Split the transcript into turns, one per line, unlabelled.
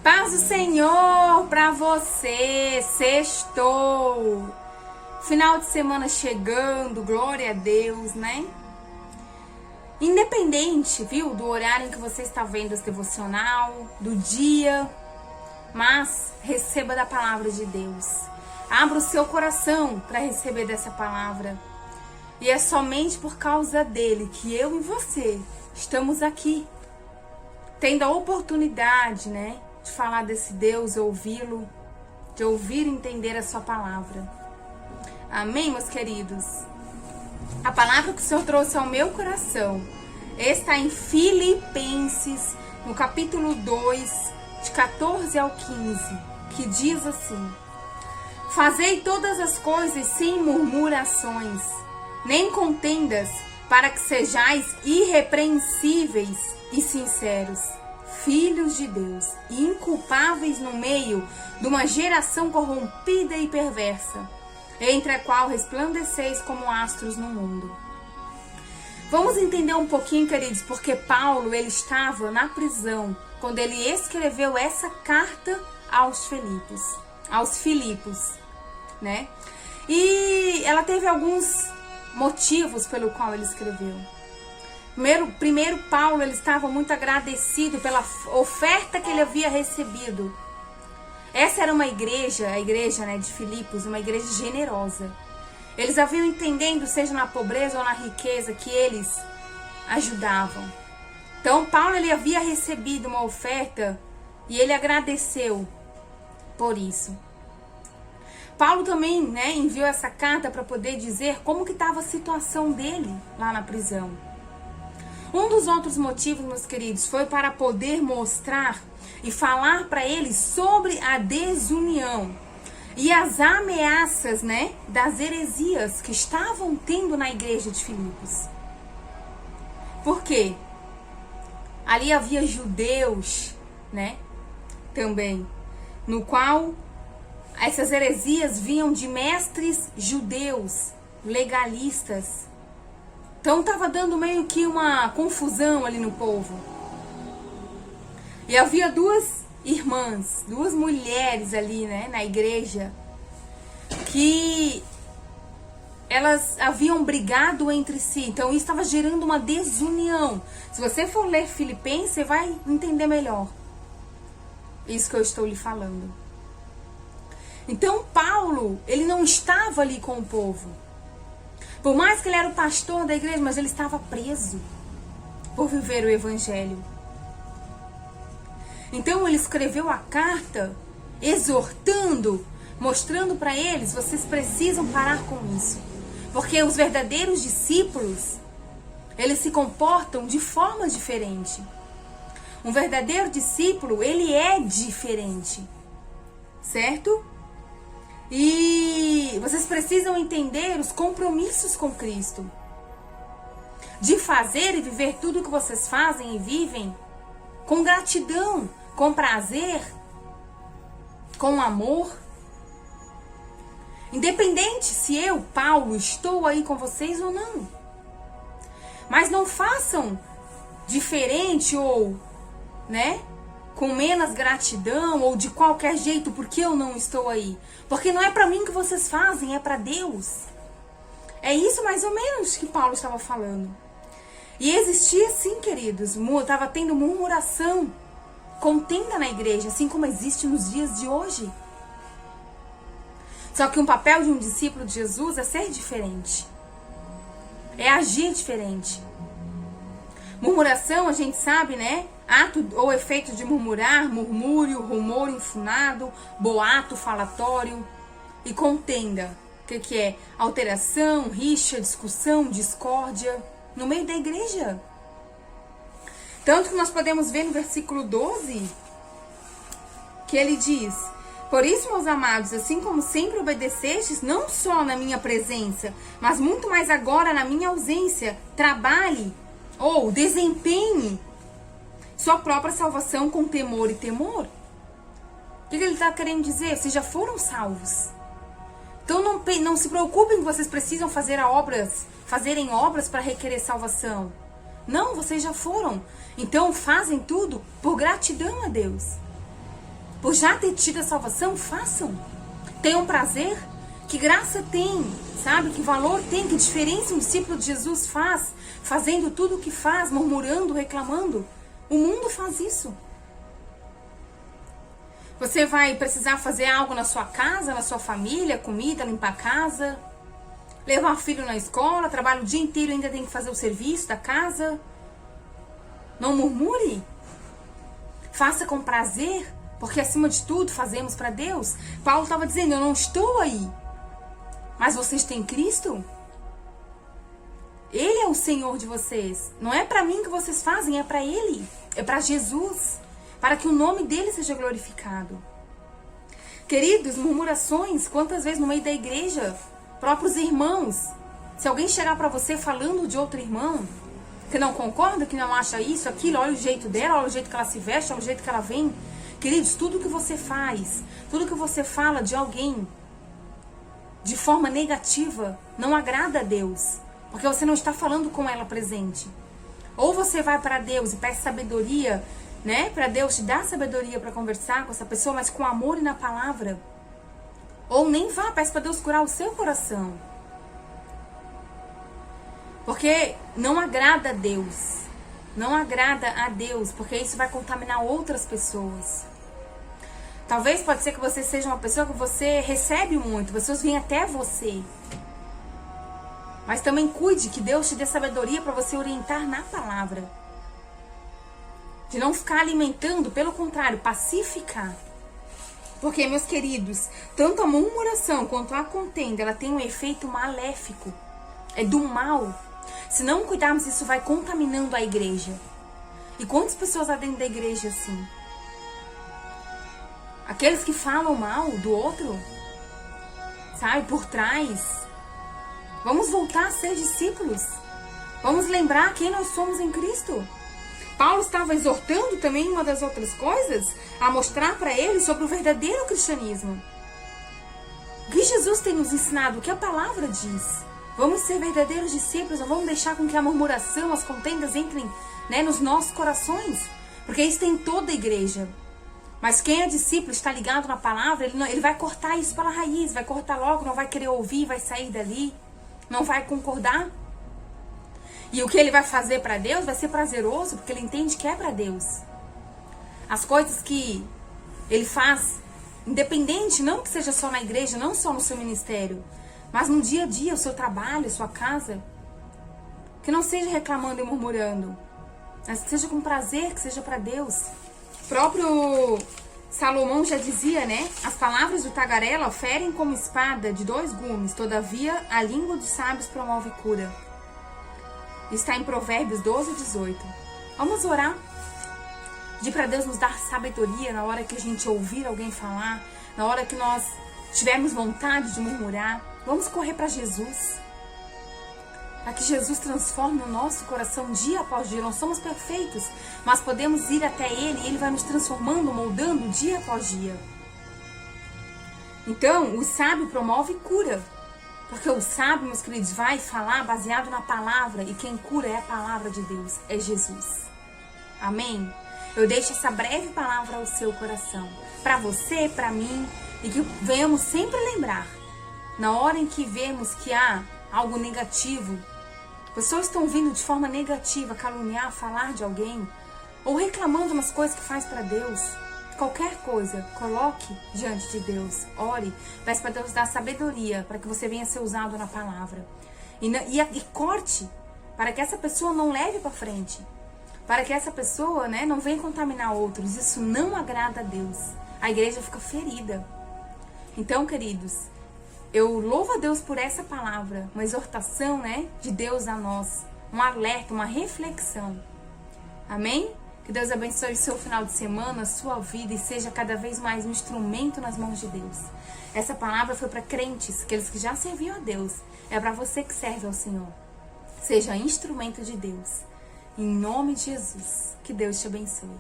Paz do Senhor pra você, sextou. Final de semana chegando, glória a Deus, né? Independente, viu, do horário em que você está vendo esse devocional, do dia, mas receba da palavra de Deus. Abra o seu coração para receber dessa palavra. E é somente por causa dele que eu e você estamos aqui, tendo a oportunidade, né, de falar desse Deus, ouvi-lo, de ouvir e entender a sua palavra. Amém, meus queridos? A palavra que o Senhor trouxe ao meu coração está em Filipenses, no capítulo 2, de 14 ao 15, que diz assim: Fazei todas as coisas sem murmurações, nem contendas, para que sejais irrepreensíveis e sinceros, filhos de Deus, inculpáveis no meio de uma geração corrompida e perversa, entre a qual resplandeceis como astros no mundo. Vamos entender um pouquinho, queridos, porque Paulo, ele estava na prisão quando ele escreveu essa carta aos Filipos, né? E ela teve alguns motivos pelo qual ele escreveu. Primeiro, Paulo, ele estava muito agradecido pela oferta que ele havia recebido. Essa era uma igreja, a igreja, né, de Filipos, uma igreja generosa. Eles haviam entendendo, seja na pobreza ou na riqueza, que eles ajudavam. Então, Paulo, ele havia recebido uma oferta e ele agradeceu por isso. Paulo também, né, enviou essa carta para poder dizer como que estava a situação dele lá na prisão. Um dos outros motivos, meus queridos, foi para poder mostrar e falar para eles sobre a desunião e as ameaças, né, das heresias que estavam tendo na igreja de Filipos. Por quê? Ali havia judeus, né, também, no qual essas heresias vinham de mestres judeus, legalistas. Então estava dando meio que uma confusão ali no povo. E havia duas irmãs, duas mulheres ali, né, na igreja, que elas haviam brigado entre si. Então isso estava gerando uma desunião. Se você for ler Filipenses, você vai entender melhor isso que eu estou lhe falando. Então Paulo, ele não estava ali com o povo. Por mais que ele era o pastor da igreja, mas ele estava preso por viver o evangelho. Então ele escreveu a carta exortando, mostrando para eles: vocês precisam parar com isso. Porque os verdadeiros discípulos, eles se comportam de forma diferente. Um verdadeiro discípulo, ele é diferente. Certo? E vocês precisam entender os compromissos com Cristo. De fazer e viver tudo o que vocês fazem e vivem com gratidão, com prazer, com amor. Independente se eu, Paulo, estou aí com vocês ou não. Mas não façam diferente ou, né, com menos gratidão ou de qualquer jeito porque eu não estou aí. Porque não é para mim que vocês fazem, é para Deus. É isso mais ou menos que Paulo estava falando. E existia sim, queridos, estava tendo murmuração, contenda na igreja, assim como existe nos dias de hoje. Só que um papel de um discípulo de Jesus é ser diferente. É agir diferente. Murmuração, a gente sabe, né? Ato ou efeito de murmurar, murmúrio, rumor infundado, boato falatório. E contenda, o que é? Alteração, rixa, discussão, discórdia no meio da igreja. Tanto que nós podemos ver no versículo 12, que ele diz: Por isso, meus amados, assim como sempre obedecestes, não só na minha presença, mas muito mais agora na minha ausência, trabalhe ou desempenhe sua própria salvação com temor e temor. O que ele está querendo dizer? Vocês já foram salvos. Então não se preocupem que vocês precisam fazerem obras para requerer salvação. Não, vocês já foram. Então fazem tudo por gratidão a Deus. Por já ter tido a salvação, façam. Tenham prazer. Que graça tem, sabe? Que valor tem, que diferença um discípulo de Jesus faz, fazendo tudo o que faz, murmurando, reclamando. O mundo faz isso. Você vai precisar fazer algo na sua casa, na sua família, comida, limpar a casa, levar o filho na escola, trabalha o dia inteiro e ainda tem que fazer o serviço da casa. Não murmure. Faça com prazer, porque acima de tudo fazemos para Deus. Paulo estava dizendo, eu não estou aí, mas vocês têm Cristo? Ele é o Senhor de vocês. Não é para mim que vocês fazem, é para Ele. É para Jesus. Para que o nome dele seja glorificado. Queridos, murmurações, quantas vezes no meio da igreja, próprios irmãos, se alguém chegar para você falando de outro irmão, que não concorda, que não acha isso, aquilo, olha o jeito dela, olha o jeito que ela se veste, olha o jeito que ela vem. Queridos, tudo que você faz, tudo que você fala de alguém, de forma negativa, não agrada a Deus. Porque você não está falando com ela presente. Ou você vai para Deus e pede sabedoria, né? Para Deus te dar sabedoria para conversar com essa pessoa, mas com amor e na palavra. Ou nem vá, peça para Deus curar o seu coração. Porque não agrada a Deus. Não agrada a Deus, porque isso vai contaminar outras pessoas. Talvez pode ser que você seja uma pessoa que você recebe muito, pessoas vêm até você. Mas também cuide que Deus te dê sabedoria para você orientar na palavra. De não ficar alimentando, pelo contrário, pacificar. Porque, meus queridos, tanto a murmuração quanto a contenda, ela tem um efeito maléfico. É do mal. Se não cuidarmos, isso vai contaminando a igreja. E quantas pessoas há dentro da igreja assim? Aqueles que falam mal do outro, sabe, por trás. Vamos voltar a ser discípulos. Vamos lembrar quem nós somos em Cristo. Paulo estava exortando também, uma das outras coisas, a mostrar para eles sobre o verdadeiro cristianismo. O que Jesus tem nos ensinado, o que a palavra diz. Vamos ser verdadeiros discípulos, não vamos deixar com que a murmuração, as contendas entrem, né, nos nossos corações. Porque isso tem em toda a igreja. Mas quem é discípulo, está ligado na palavra, ele vai cortar isso pela raiz, vai cortar logo, não vai querer ouvir, vai sair dali, não vai concordar. E o que ele vai fazer para Deus vai ser prazeroso, porque ele entende que é para Deus. As coisas que ele faz, independente, não que seja só na igreja, não só no seu ministério, mas no dia a dia, o seu trabalho, a sua casa, que não seja reclamando e murmurando, mas que seja com prazer, que seja para Deus. O próprio Salomão já dizia, né? As palavras do tagarela ferem como espada de 2 gumes, todavia a língua dos sábios promove cura. Está em Provérbios 12:18. Vamos orar. Pedir para Deus nos dar sabedoria na hora que a gente ouvir alguém falar, na hora que nós tivermos vontade de murmurar. Vamos correr para Jesus. Para que Jesus transforme o nosso coração dia após dia. Não somos perfeitos, mas podemos ir até Ele e Ele vai nos transformando, moldando dia após dia. Então, o sábio promove cura. Porque o sábio, meus queridos, vai falar baseado na palavra. E quem cura é a palavra de Deus, é Jesus. Amém? Eu deixo essa breve palavra ao seu coração. Para você, para mim. E que venhamos sempre lembrar. Na hora em que vemos que há algo negativo, pessoas estão vindo de forma negativa caluniar, falar de alguém, ou reclamando umas coisas que faz para Deus. Qualquer coisa, coloque diante de Deus, ore, peça para Deus dar sabedoria para que você venha ser usado na palavra. E corte, para que essa pessoa não leve para frente, para que essa pessoa, né, não venha contaminar outros. Isso não agrada a Deus. A igreja fica ferida. Então, queridos, eu louvo a Deus por essa palavra, uma exortação, né, de Deus a nós, um alerta, uma reflexão. Amém? Que Deus abençoe o seu final de semana, a sua vida e seja cada vez mais um instrumento nas mãos de Deus. Essa palavra foi para crentes, aqueles que já serviam a Deus. É para você que serve ao Senhor. Seja instrumento de Deus. Em nome de Jesus, que Deus te abençoe.